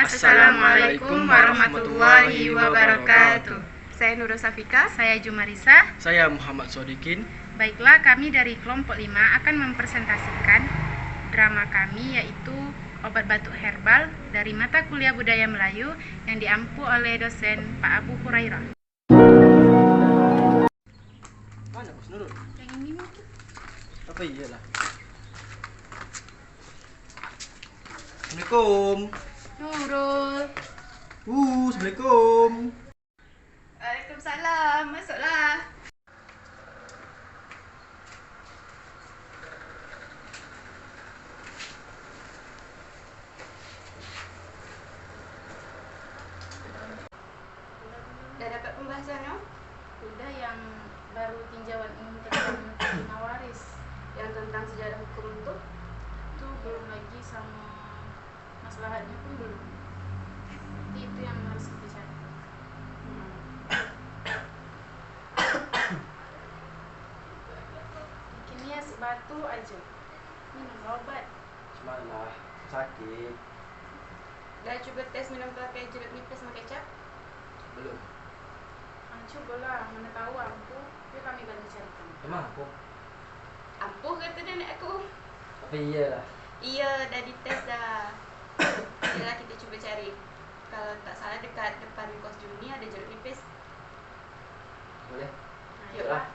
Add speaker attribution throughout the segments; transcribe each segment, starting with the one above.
Speaker 1: Assalamualaikum warahmatullahi wabarakatuh.
Speaker 2: Saya Nurul Safika.
Speaker 3: Saya Jumarisa.
Speaker 4: Saya Muhammad Sodikin.
Speaker 3: Baiklah, kami dari kelompok 5 akan mempresentasikan drama kami, yaitu Obat Batuk Herbal dari mata kuliah Budaya Melayu yang diampu oleh dosen Pak Abu Hurairah.
Speaker 4: Mana Bos Nurul?
Speaker 3: Yang ini mah.
Speaker 4: Apa iyalah? Assalamualaikum.
Speaker 3: Nurul.
Speaker 4: Assalamualaikum.
Speaker 2: Waalaikumsalam. Masuklah. Dah dapat pembahasannya?
Speaker 3: Sudah, yang baru tinjauan umum tentang terima waris.
Speaker 2: Yang tentang sejarah hukum itu?
Speaker 3: Itu belum lagi, sama masalahnya pun belum. Jadi itu yang harus kita cari. Bikinnya si batu aja. Minum obat.
Speaker 4: Semalah sakit.
Speaker 2: Dah coba tes minum pakai jeruk nipis sama kecap?
Speaker 4: Belum.
Speaker 3: Cobalah, mana tahu ampuh. Yuk kami bantu carikan.
Speaker 4: Emang aku?
Speaker 2: Ampuh kata nenek aku.
Speaker 4: Apa iyalah?
Speaker 2: Iya, dah dites dah. Yalah, kita coba cari. Kalau tak salah dekat depan kos Juni ada jeruk nipis.
Speaker 4: Boleh.
Speaker 2: Yuklah.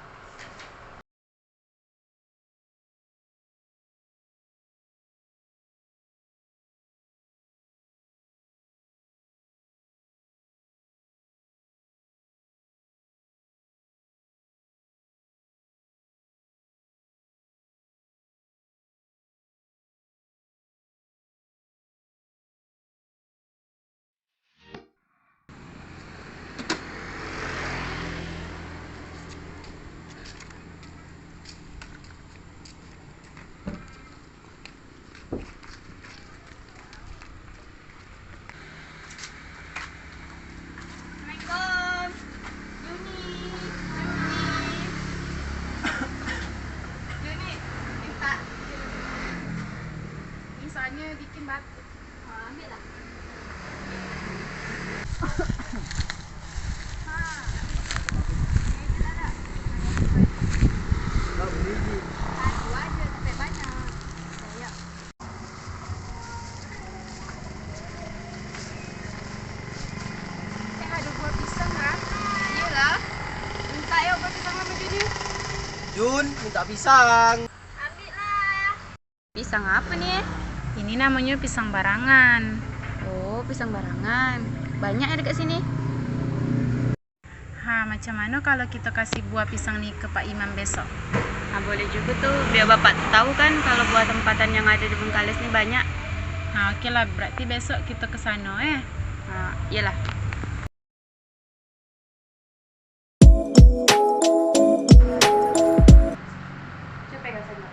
Speaker 2: Assalamualaikum. Juni, minta.
Speaker 3: Misalnya bikin batuk.
Speaker 2: Ambil lah.
Speaker 4: Kalau biji.
Speaker 2: Satu aja sampai banyak. Saya.
Speaker 3: Ada buah pisang kan?
Speaker 2: Iyalah. Minta ya buat pisang sama Juni.
Speaker 4: Jun, minta pisang.
Speaker 2: Ambil lah. Pisang apa nih?
Speaker 3: Ini namanya pisang barangan.
Speaker 2: Oh, pisang barangan. Banyak ya dekat sini.
Speaker 3: Macam mana kalau kita kasih buah pisang nih ke Pak Imam besok?
Speaker 2: Boleh juga tuh, biar bapak tahu kan kalau buah tempatan yang ada di Bengkalis nih banyak.
Speaker 3: Oke lah, berarti besok kita ke sana
Speaker 2: Iyalah. Coba pegang saya.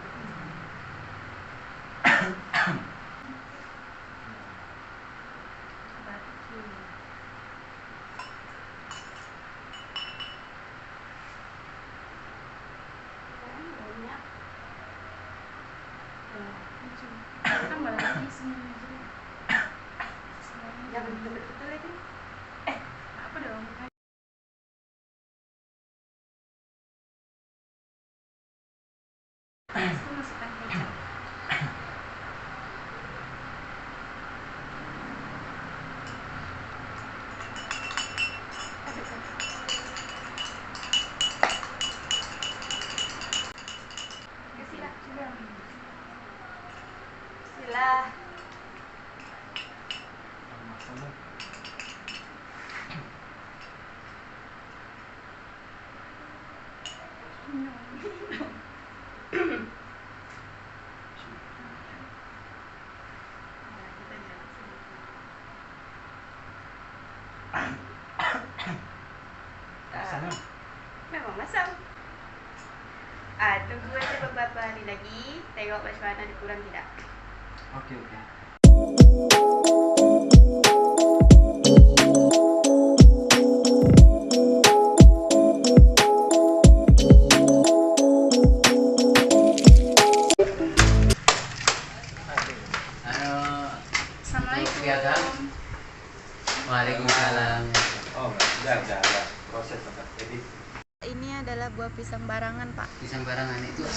Speaker 3: Tambah lagi semuanya.
Speaker 2: Jangan betul-betul lagi.
Speaker 3: Apa dong? Aku masukkan kecap.
Speaker 2: Kasihlah, coba. Sila. Memang masam. Tunggu aja beberapa hari lagi. Tengok macam mana ada kurang tidak.
Speaker 4: Oke.
Speaker 3: Assalamualaikum.
Speaker 5: Waalaikumsalam.
Speaker 6: Oh, udah proses edit.
Speaker 2: Ini adalah buah pisang barangan, Pak.
Speaker 5: Pisang barangan itu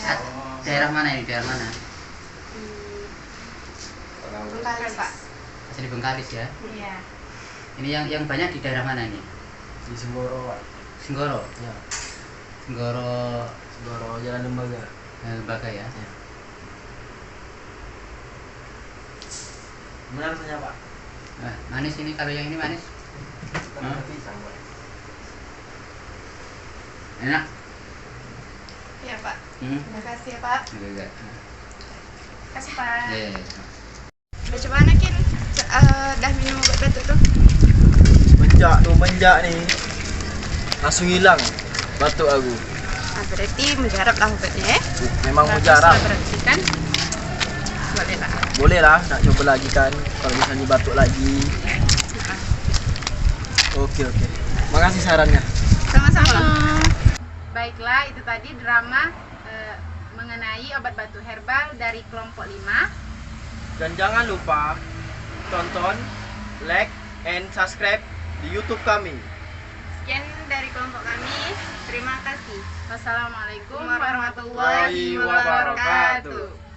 Speaker 5: daerah mana ini? Daerah mana?
Speaker 2: Bengkalis, Pak.
Speaker 5: Asli Bengkalis ya.
Speaker 3: Iya.
Speaker 5: Ini yang banyak di daerah mana ini?
Speaker 4: Di Senggoro, Pak.
Speaker 5: Senggoro.
Speaker 4: Ya.
Speaker 5: Senggoro
Speaker 4: Senggoro Jalan Lembaga.
Speaker 5: Lembaga ya.
Speaker 4: Benar rasanya, Pak?
Speaker 5: Nah, manis ini, kalau yang ini manis.
Speaker 4: Kan pisang, Pak.
Speaker 5: Enak.
Speaker 2: Iya, Pak.
Speaker 3: Terima kasih ya Pak.
Speaker 5: Enggak.
Speaker 3: Terima kasih Pak.
Speaker 5: Ya.
Speaker 2: Udah coba anakin dah minum obat batuk tuh.
Speaker 4: Menjak nih. Langsung hilang batuk aku.
Speaker 2: Nah, berarti mujarab lah obatnya ya.
Speaker 4: Memang
Speaker 3: Bagus
Speaker 4: mujarab.
Speaker 3: lah berarti kan. Boleh lah.
Speaker 4: Boleh lah, nak coba lagi kan. Kalau misalnya batuk lagi. Oke. Makasih sarannya.
Speaker 2: Sama-sama.
Speaker 3: Baiklah, itu tadi drama mengenai obat batuk herbal dari kelompok 5.
Speaker 4: Dan jangan lupa tonton, like, and subscribe di YouTube kami.
Speaker 2: Sekian dari kelompok kami. Terima kasih.
Speaker 3: Wassalamualaikum
Speaker 2: warahmatullahi wabarakatuh.